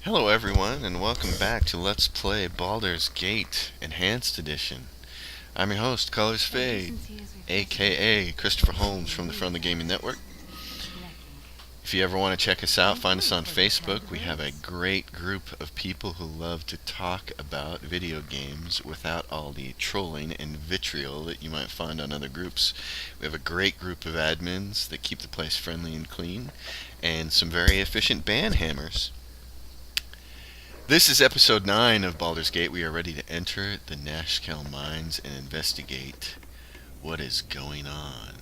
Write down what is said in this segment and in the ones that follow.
Hello everyone and welcome back to Let's Play Baldur's Gate Enhanced Edition. I'm your host, Colors Fade, aka Christopher Holmes from the Front of the Gaming Network. If you ever want to check us out, find us on Facebook. We have a great group of people who love to talk about video games without all the trolling and vitriol that you might find on other groups. We have a great group of admins that keep the place friendly and clean, and some very efficient banhammers. This is episode 9 of Baldur's Gate. We are ready to enter the Nashkel mines and investigate what is going on.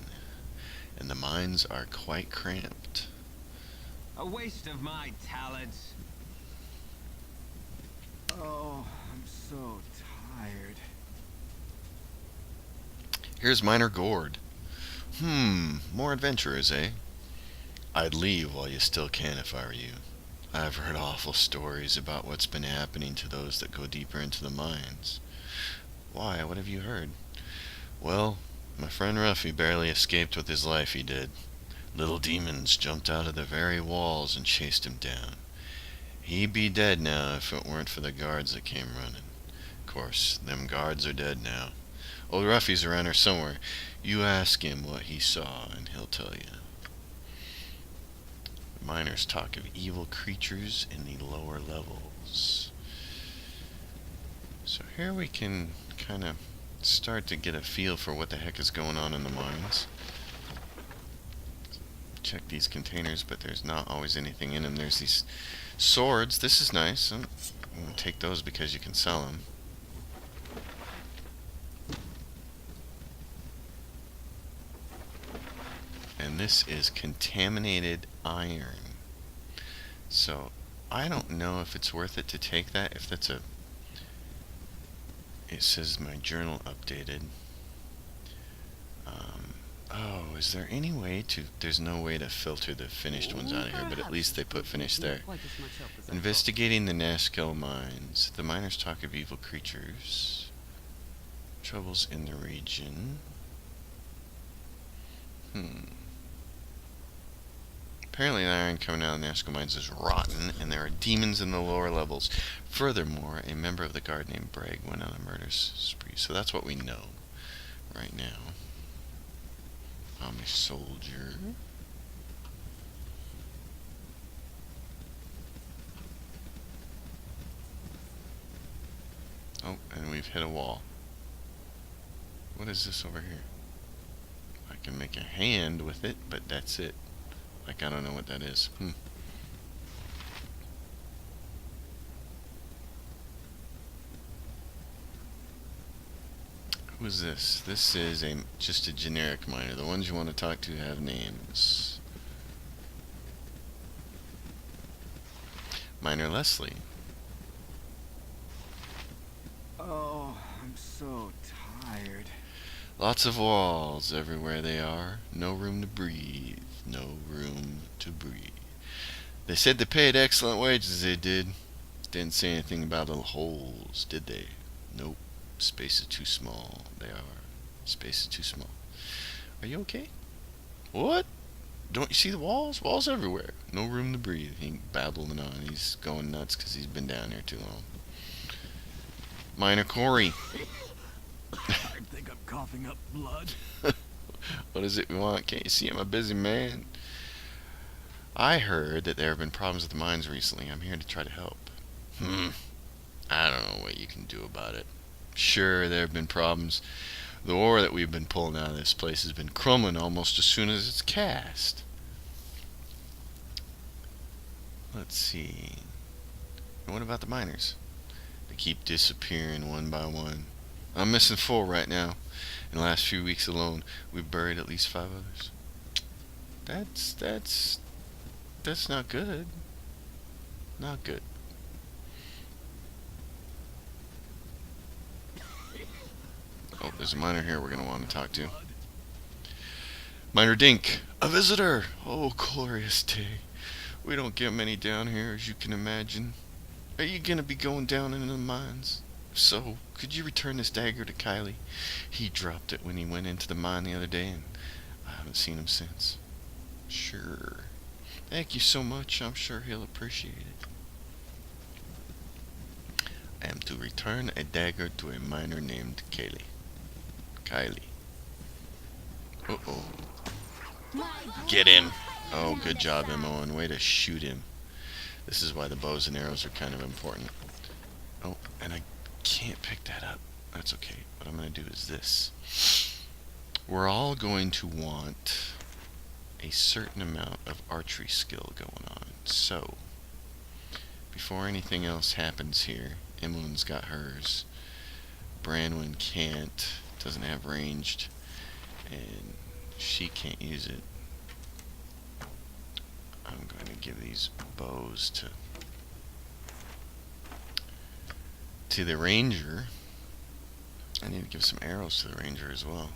And the mines are quite cramped. A waste of my talents. Oh, I'm so tired. Here's Miner Gord. More adventurers, eh? I'd leave while you still can if I were you. I've heard awful stories about what's been happening to those that go deeper into the mines. Why, what have you heard? Well, my friend Ruffy barely escaped with his life, he did. Little demons jumped out of the very walls and chased him down. He'd be dead now if it weren't for the guards that came running. Of course, them guards are dead now. Old Ruffy's around here somewhere. You ask him what he saw and he'll tell you. Miners talk of evil creatures in the lower levels. So here we can kind of start to get a feel for what the heck is going on in the mines. Check these containers, but there's not always anything in them. There's these swords. This is nice. I'm going to take those because you can sell them. And this is contaminated iron. So I don't know if it's worth it to take that. If that's a... It says my journal updated. Oh, is there any way to... There's no way to filter the finished ones out of here, but at least they put finished there. Investigating the Nashkel mines. The miners talk of evil creatures. Troubles in the region. Apparently the iron coming out of the Nashkel mines is rotten, and there are demons in the lower levels. Furthermore, a member of the guard named Bragg went on a murder spree. So that's what we know right now. I'm a soldier. Oh, and we've hit a wall. What is this over here? I can make a hand with it, but that's it. Like, I don't know what that is. Who is this? This is just a generic miner. The ones you want to talk to have names. Miner Leslie. Oh, I'm so tired. Lots of walls everywhere they are. No room to breathe. No room to breathe. They said they paid excellent wages, they did. Didn't say anything about little holes, did they? Nope. Space is too small. They are. Space is too small. Are you okay? What? Don't you see the walls? Walls everywhere. No room to breathe. He babbling on. He's going nuts because he's been down here too long. Miner Corey. I think I'm coughing up blood. What is it we want? Can't you see I'm a busy man? I heard that there have been problems with the mines recently. I'm here to try to help. I don't know what you can do about it. Sure, there have been problems. The ore that we've been pulling out of this place has been crumbling almost as soon as it's cast. Let's see. And what about the miners? They keep disappearing one by one. I'm missing 4 right now. In the last few weeks alone, we've buried at least 5 others. That's not good. Not good. Oh, there's a miner here we're going to want to talk to. Miner Dink, a visitor! Oh, glorious day. We don't get many down here, as you can imagine. Are you going to be going down into the mines? If so, could you return this dagger to Kylie? He dropped it when he went into the mine the other day, and I haven't seen him since. Sure. Thank you so much. I'm sure he'll appreciate it. am to return a dagger to a miner named Kaylee. Kylie. Uh-oh. Get him! Oh, good job, Emma. Way to shoot him. This is why the bows and arrows are kind of important. Oh, and I can't pick that up. That's okay. What I'm going to do is this. We're all going to want a certain amount of archery skill going on. So, before anything else happens here, Emmeline's got hers. Branwyn can't. Doesn't have ranged. And she can't use it. I'm going to give these bows to the ranger. I need to give some arrows to the ranger as well.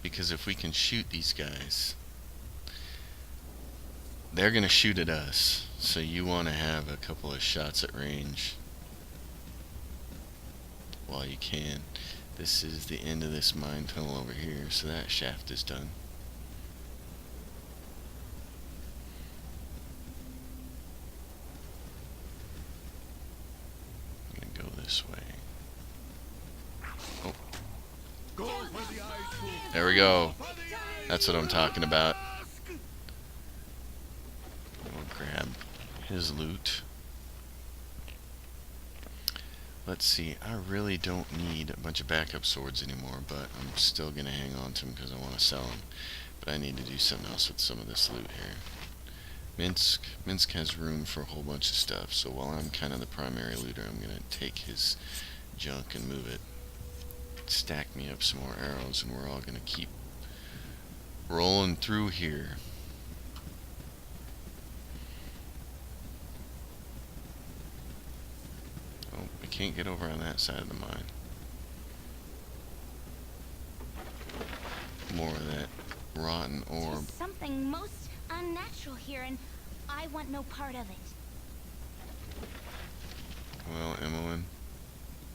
Because if we can shoot these guys, they're going to shoot at us. So you want to have a couple of shots at range while you can. This is the end of this mine tunnel over here, so that shaft is done. I'm going to go this way. Oh. There we go. That's what I'm talking about. We'll grab his loot. Let's see, I really don't need a bunch of backup swords anymore, but I'm still going to hang on to them because I want to sell them. But I need to do something else with some of this loot here. Minsk has room for a whole bunch of stuff, so while I'm kind of the primary looter, I'm going to take his junk and move it. Stack me up some more arrows, and we're all going to keep rolling through here. Oh, we can't get over on that side of the mine. More of that rotten orb. There's something most unnatural here, and I want no part of it. Well, Emmeline,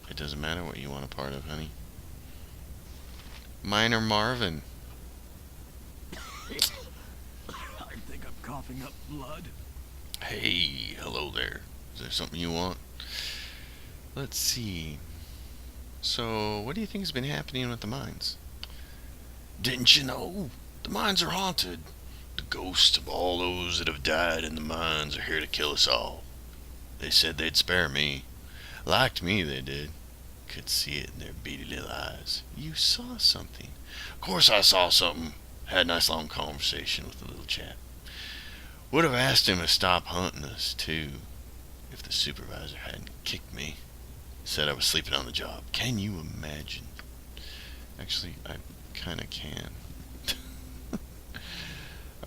it doesn't matter what you want a part of, honey. Miner Marvin. I think I'm coughing up blood. Hey, hello there. Is there something you want? Let's see. So, what do you think has been happening with the mines? Didn't you know? The mines are haunted. The ghosts of all those that have died in the mines are here to kill us all. They said they'd spare me. Liked me, they did. Could see it in their beady little eyes. You saw something. Of course I saw something. Had a nice long conversation with the little chap. Would have asked him to stop hunting us, too, if the supervisor hadn't kicked me. Said I was sleeping on the job. Can you imagine? Actually, I kind of can.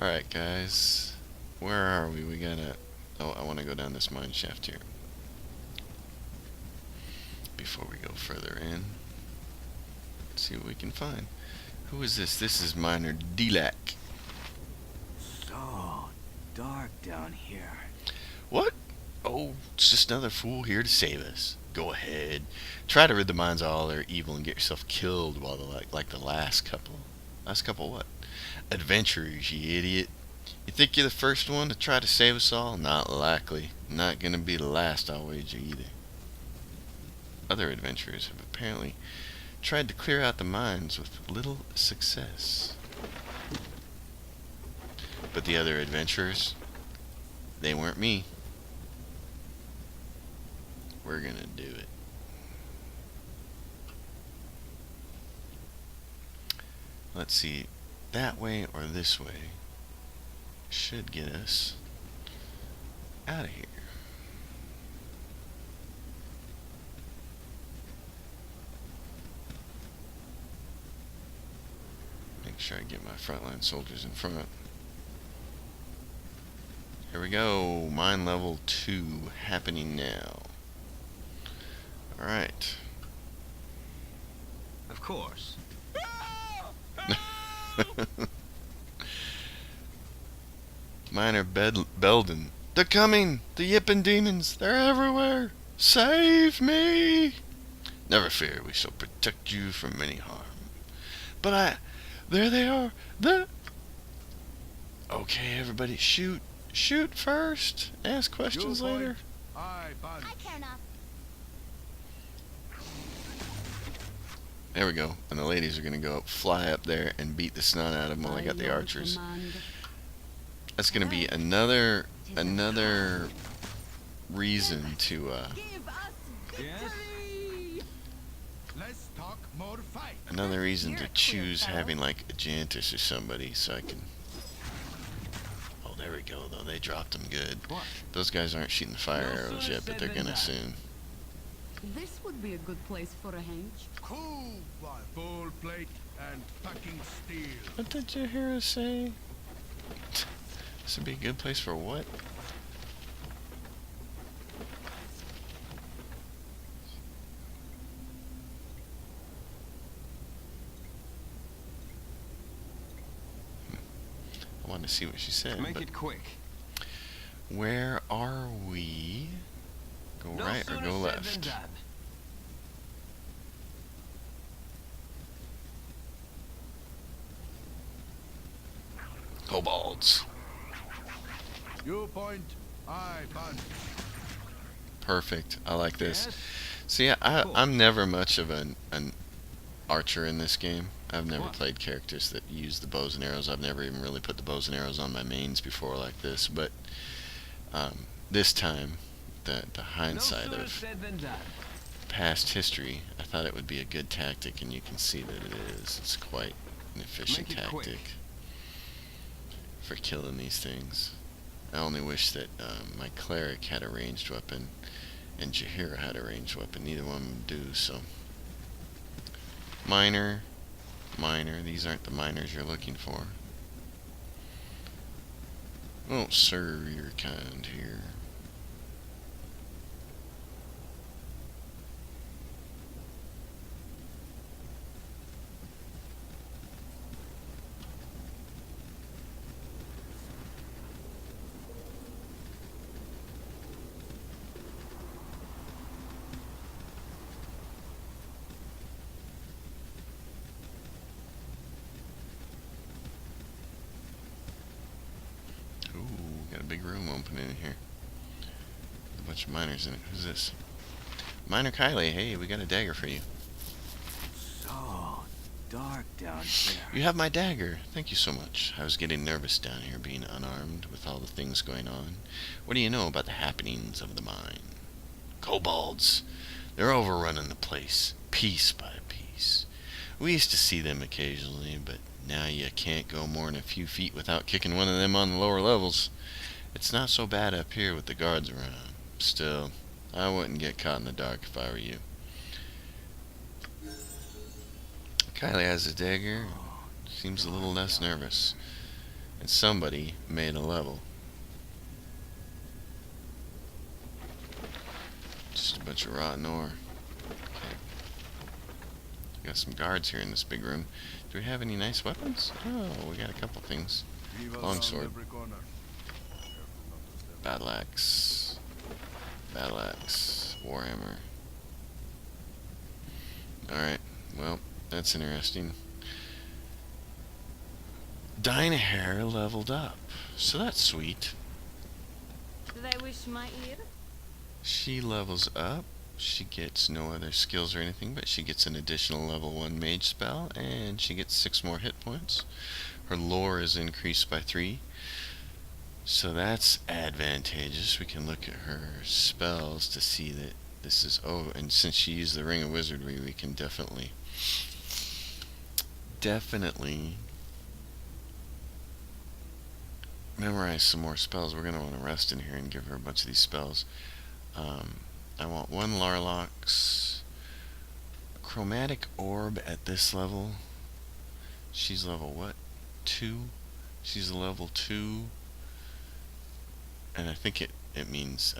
Alright, guys. Where are we? We gotta... Oh, I want to go down this mine shaft here. Before we go further in. Let's see what we can find. Who is this? This is Miner Delak. So dark down here. What? Oh, it's just another fool here to save us. Go ahead. Try to rid the mines of all their evil and get yourself killed while like the last couple. Last couple what? Adventurers, you idiot. You think you're the first one to try to save us all? Not likely. Not gonna be the last, I'll wager either. Other adventurers have apparently tried to clear out the mines with little success. But the other adventurers, they weren't me. We're gonna do it. Let's see, that way or this way should get us out of here. Make sure I get my frontline soldiers in front. Here we go, mine level 2 happening now. Alright. Of course. Miner Belden. They're coming! The yipping demons! They're everywhere! Save me! Never fear, we shall protect you from any harm. But there they are! Okay, everybody, shoot! Shoot first! Ask questions later. I punch. I care not. There we go. And the ladies are gonna go fly up there and beat the snot out of them while I got the archers. That's gonna be another reason to Give us Yes? victory! Let's talk more fight. another reason You're to a queer choose fellow. having like a Jantis or somebody so I can. Oh, there we go. Though they dropped them good. What? Those guys aren't shooting fire No arrows sooner yet, but said they're than gonna done. soon. This would be a good place for a hench. Cool. Full plate and packing steel. What did your hero say? This would be a good place for what? I wanted to see what she said. Make But it quick. where are we? Go No right or sooner go said left? than done. Kobolds. You point. I punch. Perfect. I like this. Yes? See, Cool. I'm never much of an archer in this game. I've never What? played characters that use the bows and arrows. I've never even really put the bows and arrows on my mains before like this. But this time, the No hindsight sooner of said than done. past history, I thought it would be a good tactic, and you can see that it is. It's quite an efficient Make it quick. tactic for killing these things. I only wish that my cleric had a ranged weapon and Jahira had a ranged weapon. Neither one would do, so. Miner. These aren't the miners you're looking for. Oh, sir, you're kind here. Ooh, got a big room opening in here. A bunch of miners in it. Who's this? Miner Kylie, hey, we got a dagger for you. So dark down here. You have my dagger. Thank you so much. I was getting nervous down here being unarmed with all the things going on. What do you know about the happenings of the mine? Kobolds. They're overrunning the place, piece by piece. We used to see them occasionally, but now you can't go more than a few feet without kicking one of them on the lower levels. It's not so bad up here with the guards around. Still, I wouldn't get caught in the dark if I were you. Kylie has a dagger. Seems a little less nervous. And somebody made a level. Just a bunch of rotten ore. Okay. Got some guards here in this big room. Do we have any nice weapons? Oh, we got a couple things. Evil Longsword. round every corner. Careful not to step. Battle axe. Battle axe. Warhammer. Alright, well, that's interesting. Dynahair leveled up. So that's sweet. Did I wish my ear? She levels up. She gets no other skills or anything, but she gets an additional level 1 mage spell, and she gets 6 more hit points. Her lore is increased by 3. So that's advantageous. We can look at her spells to see that this is... Oh, and since she used the Ring of Wizardry, we can definitely memorize some more spells. We're going to want to rest in here and give her a bunch of these spells. I want 1 Larlock's Chromatic Orb at this level. She's level what? 2? She's a level 2. And I think I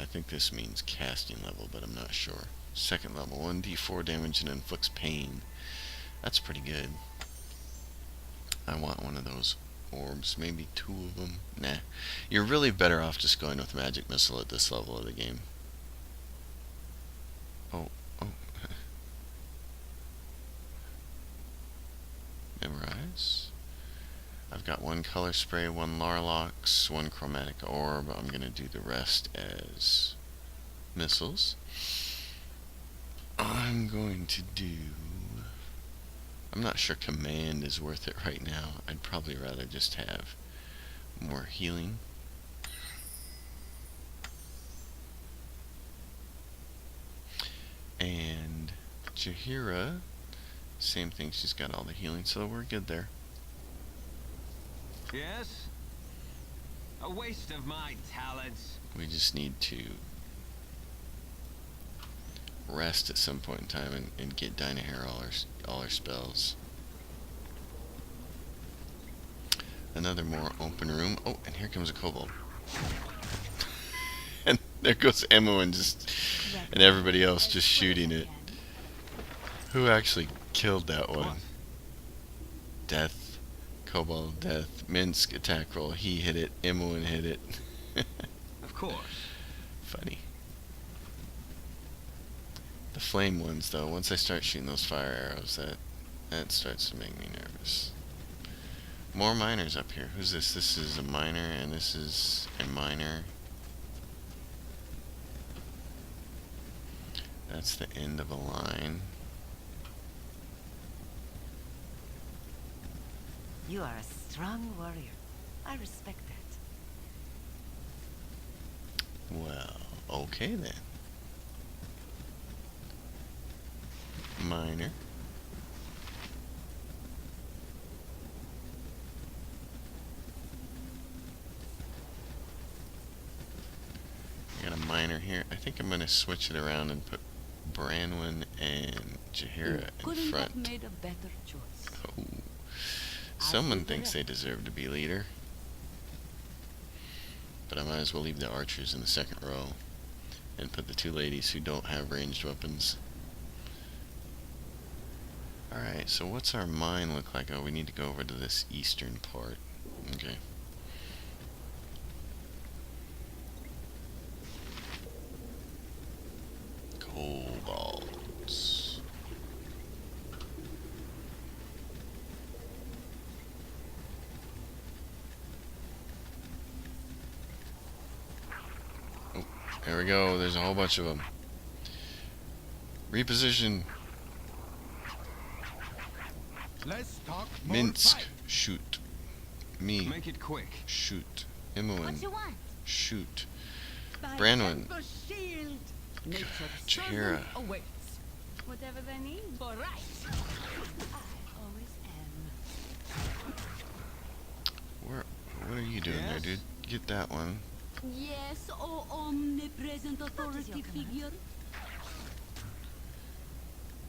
think this means casting level, but I'm not sure. Second level, 1d4 damage and inflicts pain. That's pretty good. I want one of those orbs, maybe 2 of them. Nah. You're really better off just going with Magic Missile at this level of the game. Oh. Memorize. I've got 1 color spray, 1 Larlock's, 1 chromatic orb. I'm gonna do the rest as missiles. I'm going to do... I'm not sure command is worth it right now. I'd probably rather just have more healing. And Jahira, same thing, she's got all the healing, so we're good there. Yes? A waste of my talents. We just need to rest at some point in time and get Dynahair all our spells. Another more open room. Oh, and here comes a kobold. And there goes Emma and everybody else just shooting it. Who actually killed that one? What? Death. Kobold, death. Minsk, attack roll. He hit it. Imoen hit it. Of course. Funny. The flame ones, though, once I start shooting those fire arrows, that starts to make me nervous. More miners up here. Who's this? This is a miner, and this is a miner. That's the end of a line. You are a strong warrior. I respect that. Well, okay then. Miner. I got a miner here. I think I'm going to switch it around and put Branwen and Jahira in Couldn't have front. made a better choice. Oh. Someone thinks they deserve to be leader. But I might as well leave the archers in the second row and put the two ladies who don't have ranged weapons. Alright, so what's our mine look like? Oh, we need to go over to this eastern part. Okay. Kobolds. Oh, there we go. There's a whole bunch of them. Reposition. Let's talk more Minsk. fight. Shoot. Me. Make it quick. Shoot. What Imoen. you want? Shoot. By Branwen. Emperor's shield. Nature's Jahira. servant awaits. Whatever they need. For right. I always am. What are you doing there, Yes? dude? Get that one. Yes, O omnipresent authority figure.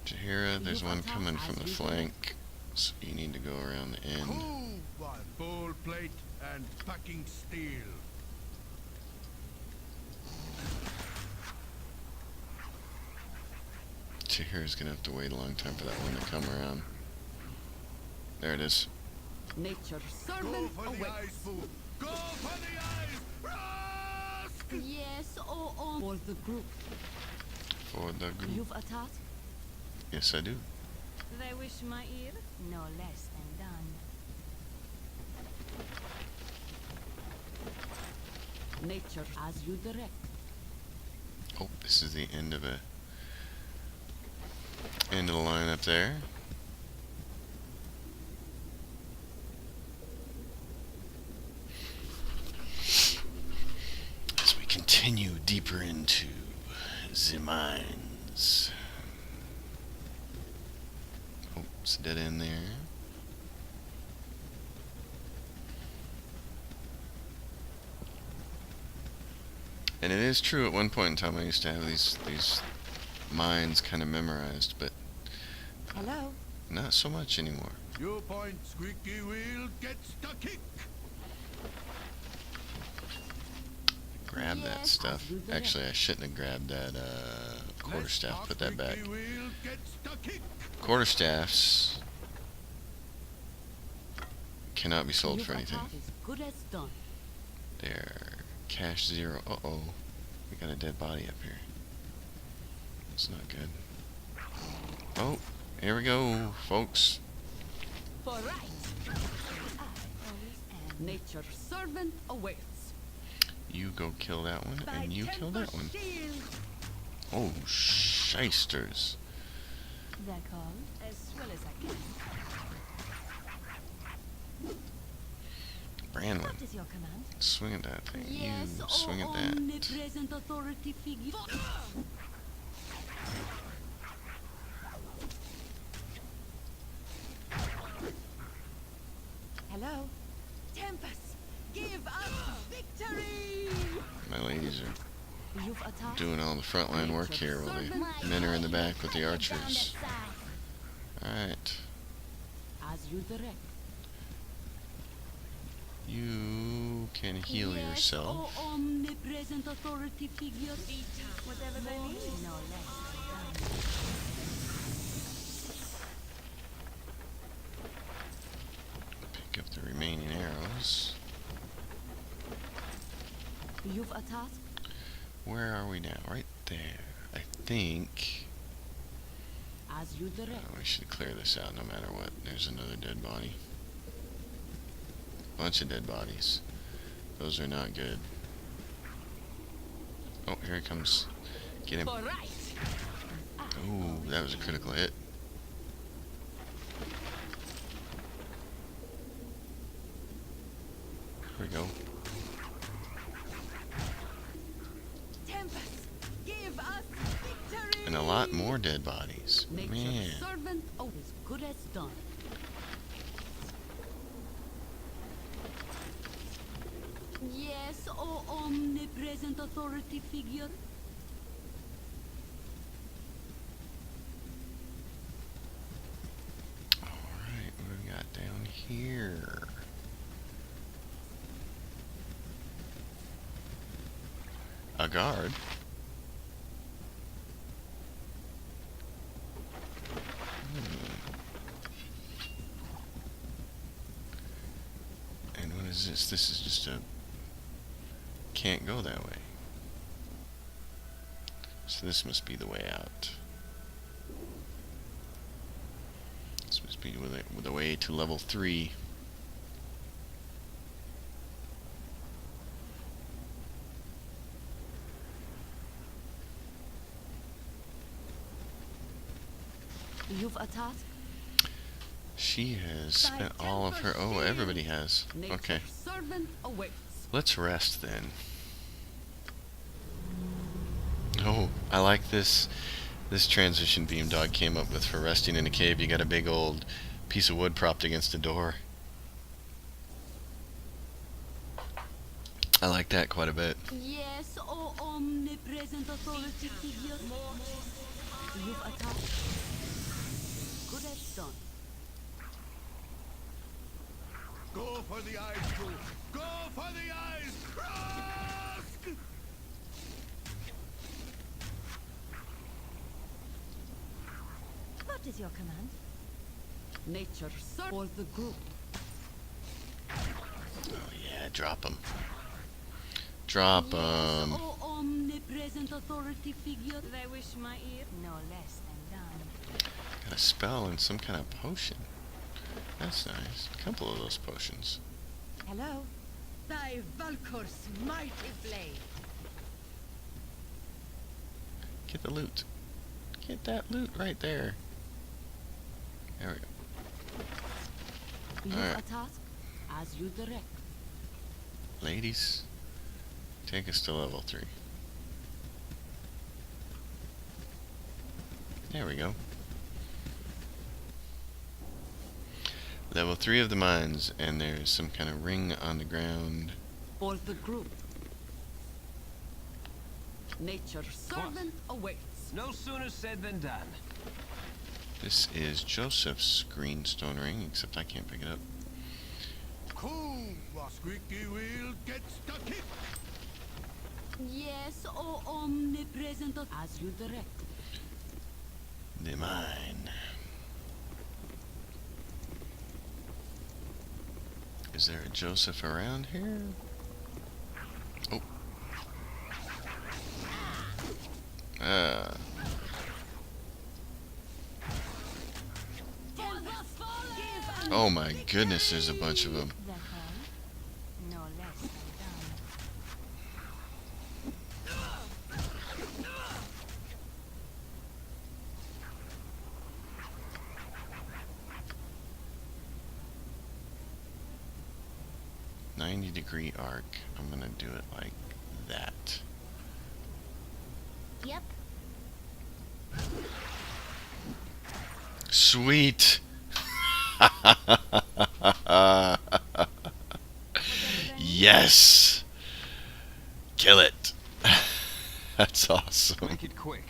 Jahira, there's You one attack coming as from the you flank. So you need to go around the end. Cool one. Full plate and packing steel. Jahira's gonna have to wait a long time for that one to come around. There it is. Nature's Go servant for the eyes, awaits. fool. Go for the eyes. Rusk! Yes, O for the group. For the group. You've attacked. Yes, I do. They wish my ear? No less than done. Nature as you direct. Oh, this is the end of the line up there. As we continue deeper into the mines. Oh, it's a dead end there. And it is true, at one point in time I used to have these mines kind of memorized, but Hello? not so much anymore. You point, squeaky wheel gets the kick. Grab that Yes, stuff. I'll do that. Actually, I shouldn't have grabbed that quarterstaff. Put that back. Squeaky wheel gets the kick. Quarterstaffs cannot be sold You've for anything. attacked as good as done. They're cash zero. Uh-oh. We got a dead body up here. That's not good. Oh, here we go, folks. For right. I always am. Nature's servant awaits. You go kill that one, and you kill that one. Shield. Oh, shysters. D'accord. As well as I can. Branwyn, What is your command? swing at that thing. Yes, You swing at that. omnipresent authority figure. Hello? Tempest! Give us victory! My ladies are You've attacked? doing all the frontline work here while the men are in the back with the archers. Alright. As you direct. You can heal Yes, yourself. O omnipresent authority figure. Whatever they need. No less. Pick up the remaining arrows. You've a task. Where are we now? Right there. I think As you direct. we should clear this out no matter what. There's another dead body. Bunch of dead bodies. Those are not good. Oh, here he comes. Get him. All right. Ooh, that was a critical hit. Here we go. Tempest! Give us victory! And a lot more dead bodies. Nature's Man. servant. Oh, as good as done. Yes, O omnipresent authority figure. Alright, what do we got down here? A guard. And what is this? This is just a... Can't go that way. So this must be the way out. This must be with the way to level 3. You've a task. She has spent all of her... Oh, everybody has. Nature's Okay. servant awaits. Let's rest then. Oh, I like this transition beam Dog came up with for resting in a cave. You got a big old piece of wood propped against a door. I like that quite a bit. Yes, O omnipresent authority figure. You've a task. Good as done. Go for the eyes, Joe. Go for the eyes. Krask! What is your command? Nature's servant for the group. Oh yeah, drop them. Drop Yes, them. O omnipresent authority figure. They wish my ear. No less than done. Got a spell and some kind of potion. That's nice. A couple of those potions. Hello? Thy Valkor's mighty blade. Get the loot. Get that loot right there. There we go. You've Alright. a task. As you direct. Ladies, take us to level 3. There we go. Level 3 of the mines, and there's some kind of ring on the ground. For the group. Nature's servant awaits. No sooner said than done. This is Joseph's greenstone ring, except I can't pick it up. Cool, was squeaky wheel gets the kick. Yes, O omnipresent as you direct. The mine. Is there a Joseph around here? Oh. Ah. Oh my goodness, there's a bunch of them. That all? No less than done. 90-degree arc. I'm gonna do it like that. Yep. Sweet. Yes. Kill it. That's awesome. Make it quick.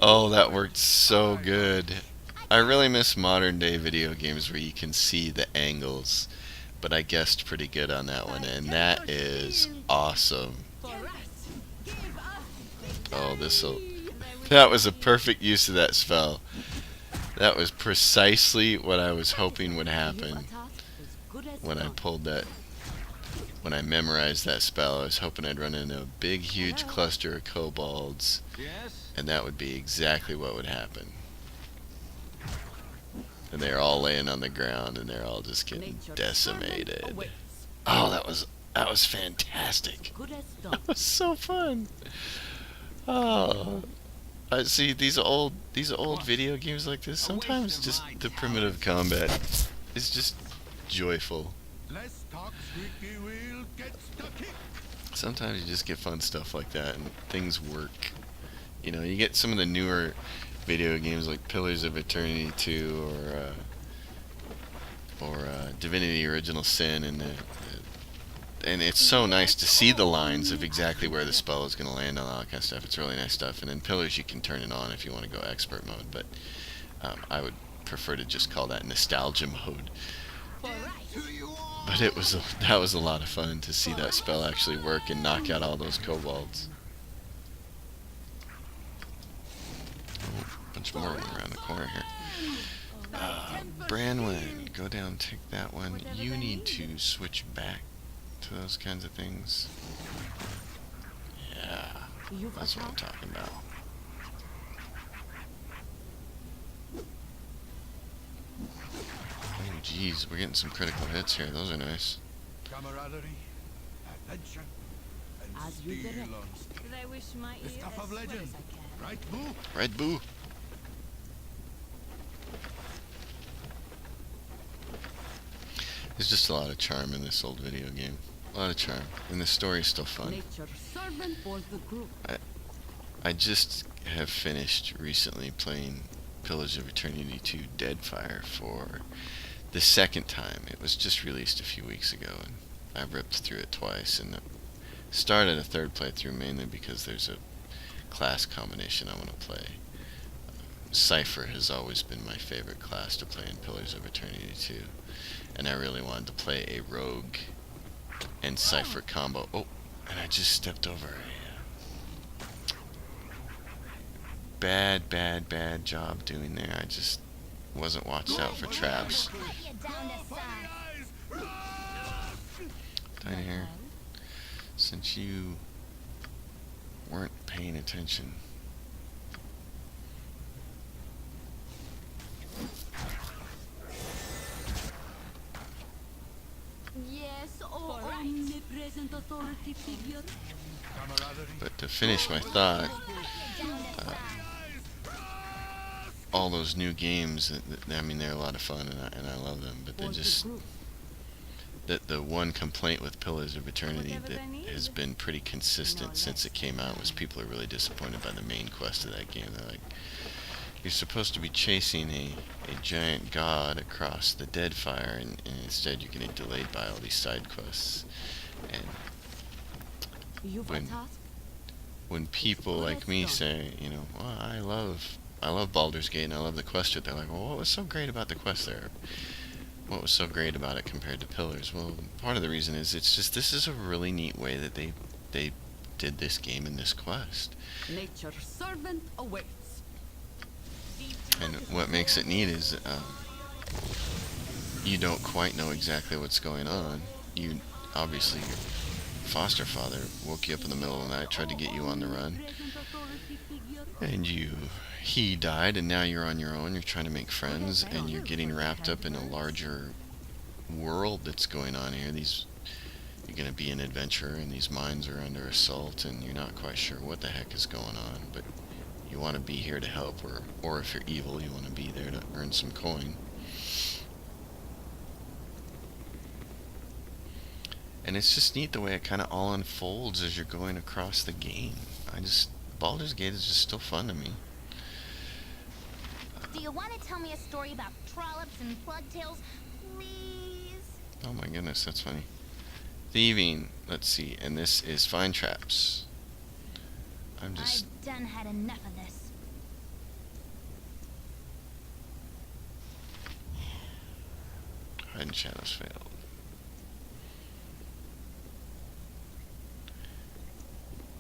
Oh, that worked so good. I really miss modern day video games where you can see the angles, but I guessed pretty good on that one, and that is awesome. Oh, that was a perfect use of that spell. That was precisely what I was hoping would happen when I pulled that. When I memorized that spell, I was hoping I'd run into a big, huge cluster of kobolds, Yes? and that would be exactly what would happen. And they're all laying on the ground, and they're all just getting decimated. Oh, that was fantastic. That was so fun. Oh, I see these old video games like this. Sometimes just the primitive combat is just joyful. Less talk, squeaky wheel gets stuck. Sometimes you just get fun stuff like that, and things work. You know, you get some of the newer video games like Pillars of Eternity 2 or Divinity Original Sin, and it's so nice to see the lines of exactly where the spell is going to land on all that kind of stuff. It's really nice stuff. And then Pillars, you can turn it on if you want to go expert mode, but I would prefer to just call that nostalgia mode. But that was a lot of fun to see that spell actually work and knock out all those kobolds. Oh, a bunch more around the corner here. Branwyn, go down, take that one. You need to switch back to those kinds of things. Yeah, that's what I'm talking about. Oh, jeez, we're getting some critical hits here. Those are nice. Camaraderie, adventure, and As you steel direct. on steel. Did I wish my The ear stuff as of wet legend. as I can? Right, Boo? Right, Boo? There's just a lot of charm in this old video game. A lot of charm. And the story's still fun. Nature's servant for the group. I just have finished recently playing Pillars of Eternity 2 Deadfire for the second time. It was just released a few weeks ago, and I ripped through it twice, and started a third playthrough mainly because there's a class combination I want to play. Cypher has always been my favorite class to play in Pillars of Eternity 2, and I really wanted to play a rogue and Cypher combo. Oh, and I just stepped over a bad job doing there. I just wasn't watched out for traps. Cut you down to size. Tiny hair, since you weren't paying attention. Yes, oh omnipresent authority figure. Camaraderie. But to finish my thought, all those new games, I mean, they're a lot of fun, and I love them, but they're For the just, group. the one complaint with Pillars of Eternity that has been pretty consistent since it came out was people are really disappointed by the main quest of that game. They're like, you're supposed to be chasing a giant god across the Deadfire, and instead you're getting delayed by all these side quests. And You've when- a task? when people like me say, you know, well, I love Baldur's Gate and I love the quest, they're like, well, what was so great about the quest there? What was so great about it compared to Pillars? Well, part of the reason is it's just, this is a really neat way that they did this game and this quest. Nature's servant awaits. And what makes it neat is you don't quite know exactly what's going on. You obviously, your foster father woke you up in the middle of the night, tried to get you on the run, Omnipresent authority figure. and he died, and now you're on your own. You're trying to make friends, and you're getting wrapped up in a larger world that's going on here. You're going to be an adventurer, and these mines are under assault, and you're not quite sure what the heck is going on, but you want to be here to help, or if you're evil, you want to be there to earn some coin. And it's just neat the way it kind of all unfolds as you're going across the game. Baldur's Gate is just still fun to me. Do you want to tell me a story about trollops and plugtails, please? Oh my goodness, that's funny. Thieving, let's see, and this is find traps. I've done had enough of this. Hidden shadows failed.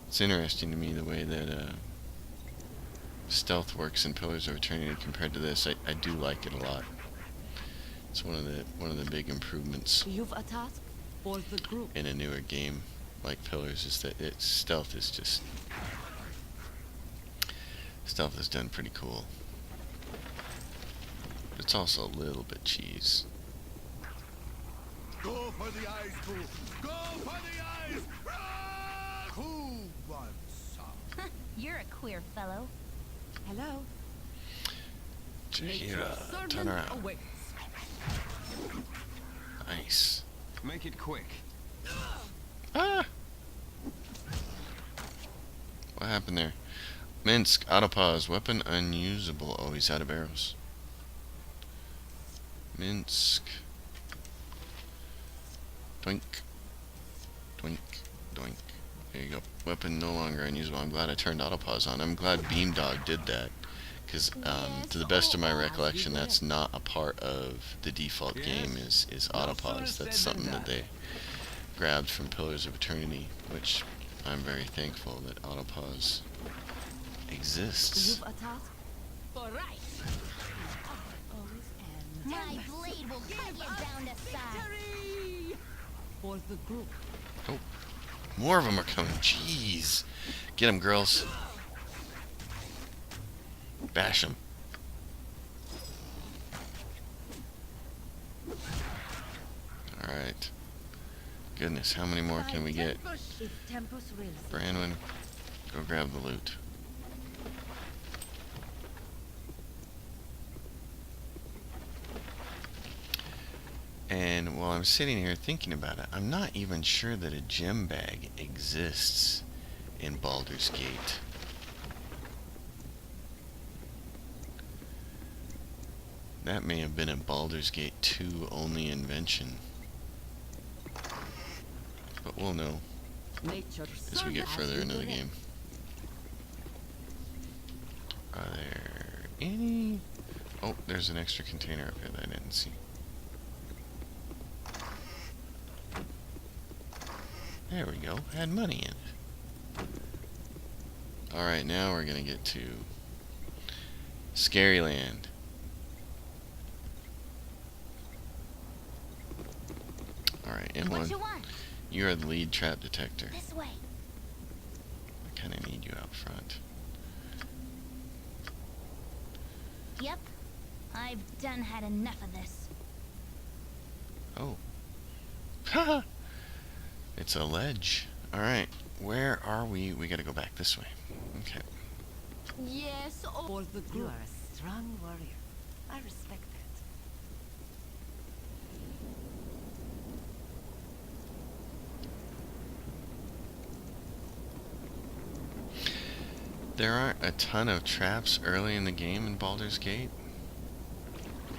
It's interesting to me the way that stealth works in Pillars of Eternity compared to this. I do like it a lot. It's one of the big improvements You've a task for the group. in a newer game like Pillars is that stealth is done pretty cool. It's also a little bit cheese. Go for the eyes, fool! Go for the eyes! Ah! Who wants some? You're a queer fellow. Hello? Jahira, turn around. Awaits. Nice. Make it quick. Ah! What happened there? Minsk, autopause, weapon unusable. Oh, he's out of arrows. Minsk. Doink. Doink. Doink. There you go. Weapon no longer unusable. I'm glad I turned autopause on. I'm glad Beamdog did that. Because, to the best of my recollection, that's not a part of the default game is autopause. That's something that they grabbed from Pillars of Eternity, which I'm very thankful that autopause exists. You've a task? For right. Always My end. blade will cut you down to size. Victory! For the group. More of them are coming. Jeez. Get them, girls. Bash them. Alright. Goodness, how many more can we get? If Tempus wills. Branwyn, go grab the loot. And while I'm sitting here thinking about it, I'm not even sure that a gem bag exists in Baldur's Gate. That may have been a Baldur's Gate 2 only invention. But we'll know Nature as we get serves further you into the direct. game. Are there any... Oh, there's an extra container up here that I didn't see. There we go. Had money in it. Alright, now we're gonna get to Scary Land. Alright, What Emlyn, you want? you are the lead trap detector. This way. I kinda need you out front. Yep. I've done had enough of this. Oh. Haha! It's a ledge. Alright, where are we? We gotta go back this way. Okay. Yes, for the You group. are a strong warrior. I respect that. There aren't a ton of traps early in the game in Baldur's Gate.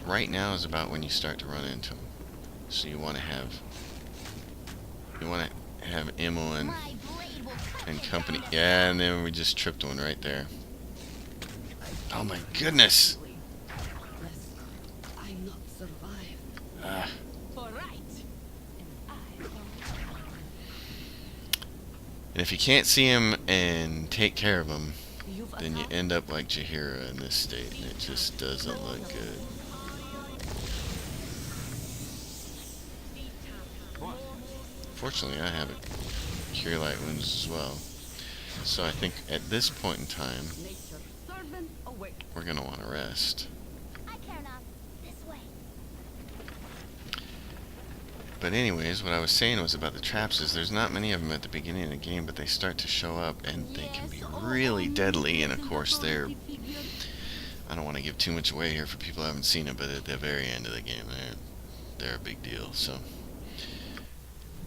Right now is about when you start to run into them. So you want to have ammo and My blade will cut you company. down to Yeah, and then we just tripped one right there. Oh my goodness! Lest I not survive. Ah, For right. and if you can't see him and take care of him, You've a then you task? end up like Jahira in this state, and it just doesn't look good. What? Fortunately, I have a Cure Light Wounds as well. So I think at this point in time, Nature servant awake. we're going to want to rest. I care not. This way. But anyways, what I was saying was about the traps is there's not many of them at the beginning of the game, but they start to show up and they can be really deadly. And of course, I don't want to give too much away here for people who haven't seen it, but at the very end of the game, they're a big deal. So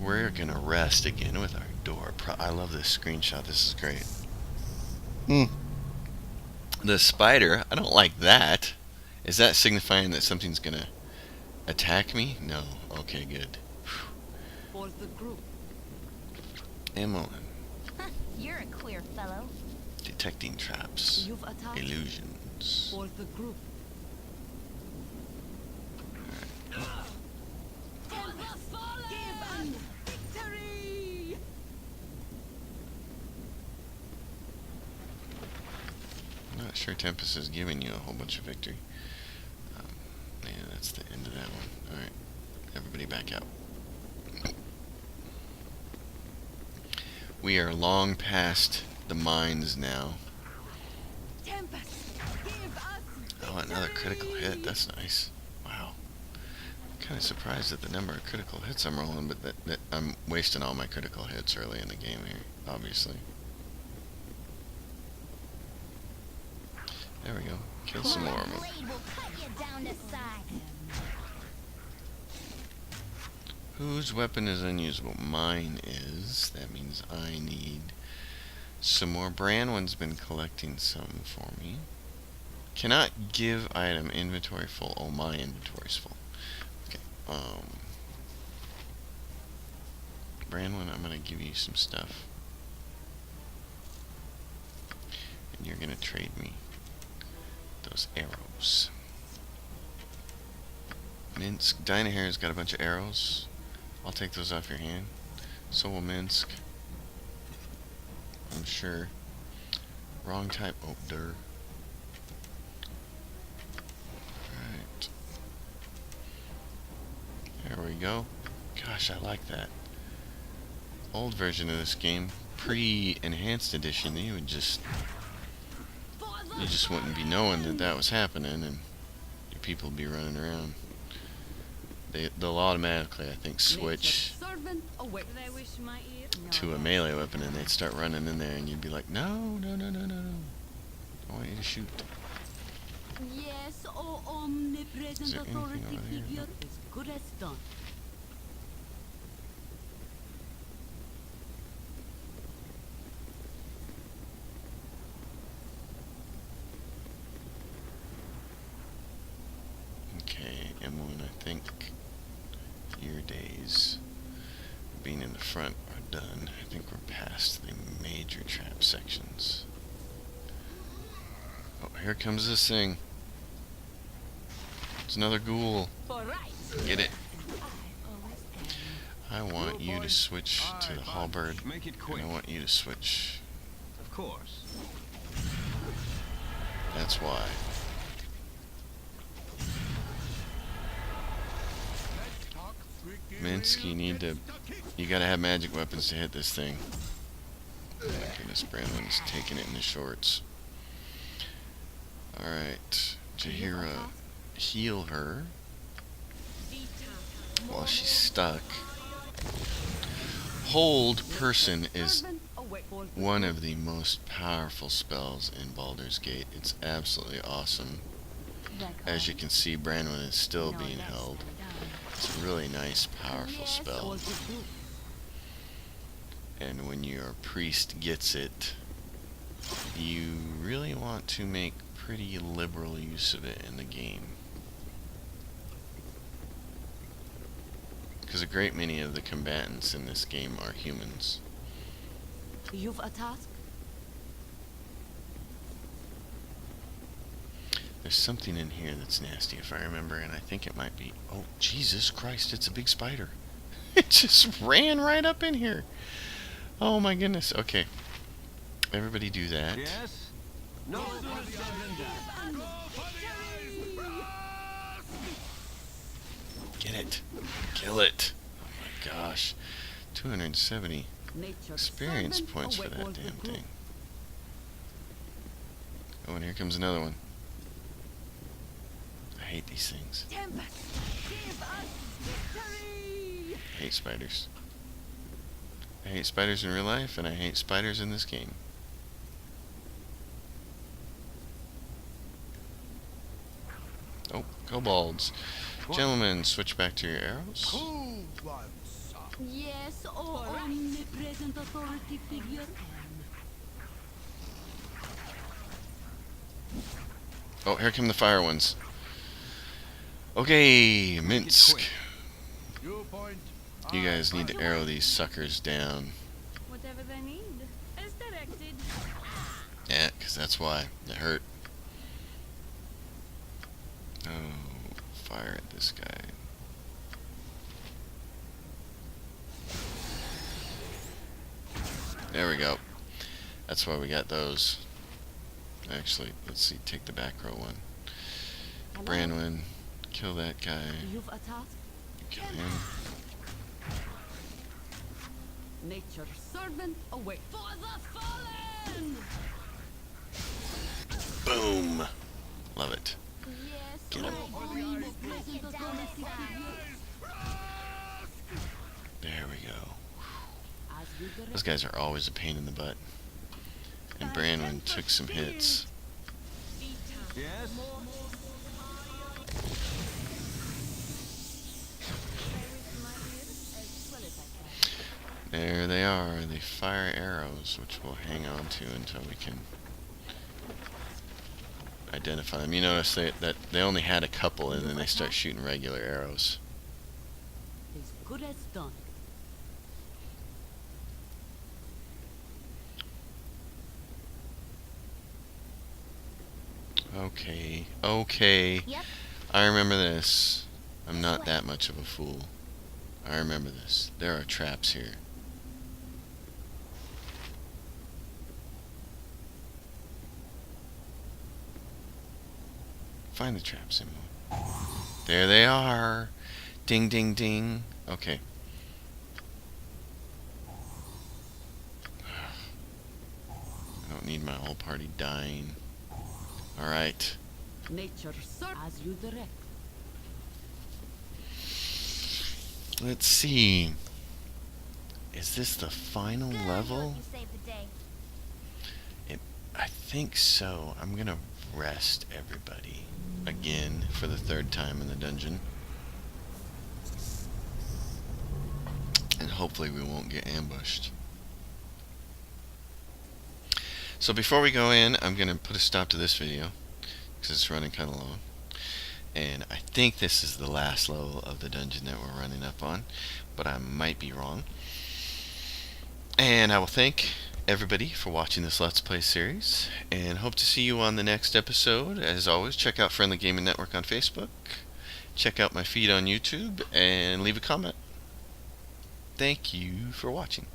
We're gonna rest again with our door. I love this screenshot. This is great. The spider, I don't like that. Is that signifying that something's gonna attack me? No. Okay, good. For the group. Emmeline. You're a queer fellow. Detecting traps. You've attacked. Illusions. For the group. Victory! I'm not sure Tempest is giving you a whole bunch of victory. Yeah, that's the end of that one. Alright. Everybody back out. We are long past the mines now. Tempest, give us Oh, another critical hit. That's nice. Wow. I'm kind of surprised at the number of critical hits I'm rolling, but that I'm wasting all my critical hits early in the game here, obviously. There we go. Kill some more of them. Blade will cut you down to size. Whose weapon is unusable? Mine is. That means I need some more. Branwen's been collecting some for me. Cannot give item inventory full. Oh, my inventory's full. Okay. Branwen, I'm gonna give you some stuff. And you're gonna trade me those arrows. Minsk. Dynahair's got a bunch of arrows. I'll take those off your hand. So will Minsk. I'm sure. Wrong type. Oh, Dur. Alright. There we go. Gosh, I like that. Old version of this game, pre-enhanced edition, you just wouldn't be knowing that that was happening, and your people would be running around. They'll automatically, I think, switch servant away. to a melee weapon, and they'd start running in there, and you'd be like, no, no, no, no, no, no. I want you to shoot. Yes, oh omnipresent Is there anything authority over there? figure is good as done. Okay, Emmeline, I think your days being in the front are done. I think we're past the major trap sections. Oh, here comes this thing. It's another ghoul. Get it. I want you to switch to the halberd, Make it and quick. I want you to switch. Of course. That's why. Minsk, you gotta have magic weapons to hit this thing. Oh my goodness, Brandon's taking it in the shorts. Alright, Jahira, heal her while she's stuck. Hold person is Servant away for the one of the most powerful spells in Baldur's Gate. It's absolutely awesome. As you can see, Branwen is still being held. It's a really nice, powerful spell. And when your priest gets it, you really want to make pretty liberal use of it in the game. Because a great many of the combatants in this game are humans. You've a task? There's something in here that's nasty if I remember, and I think it might be... Oh, Jesus Christ, it's a big spider. It just ran right up in here. Oh my goodness. Okay. Everybody do that. Yes? No sooner said than done. Get it. Kill it. Oh my gosh. 270 Nature's experience servant points for away that the damn group. thing. Oh, and here comes another one. I hate these things. Tempest, give us victory! I hate spiders. I hate spiders in real life, and I hate spiders in this game. Oh, kobolds. Gentlemen, switch back to your arrows. Who wants some? Yes, oh omnipresent authority figure. Oh, here come the fire ones. Okay, Minsk. You point. You guys need to arrow these suckers down. Whatever they need, as directed. Yeah, because that's why. It hurt. Oh, fire at this guy. There we go. That's why we got those. Actually, let's see. Take the back row one. Branwyn, kill that guy. You've a task. Kill him. Nature's servant away. For the fallen! Boom. Love it. Yes, Get him. Omnipresent authority figure. There we go. As you direct. Those guys are always a pain in the butt. And Branwyn took some hits. Yes? There they are. They fire arrows, which we'll hang on to until we can identify them. You notice that they only had a couple, and then they start shooting regular arrows. As good as done. Okay, okay. Yep. I remember this. I'm not that much of a fool. I remember this. There are traps here. Find the trap symbol. There they are. Ding, ding, ding. Okay. I don't need my whole party dying. Alright. Nature's servant. As you direct. Let's see. Is this the final Good level? work, you saved the day. I think so. I'm gonna rest everybody again for the third time in the dungeon. And hopefully we won't get ambushed. So before we go in, I'm gonna put a stop to this video because it's running kind of long. And I think this is the last level of the dungeon that we're running up on, but I might be wrong. And I will thank everybody for watching this Let's Play series, and hope to see you on the next episode. As always, check out Friendly Gaming Network on Facebook, check out my feed on YouTube, and leave a comment. Thank you for watching.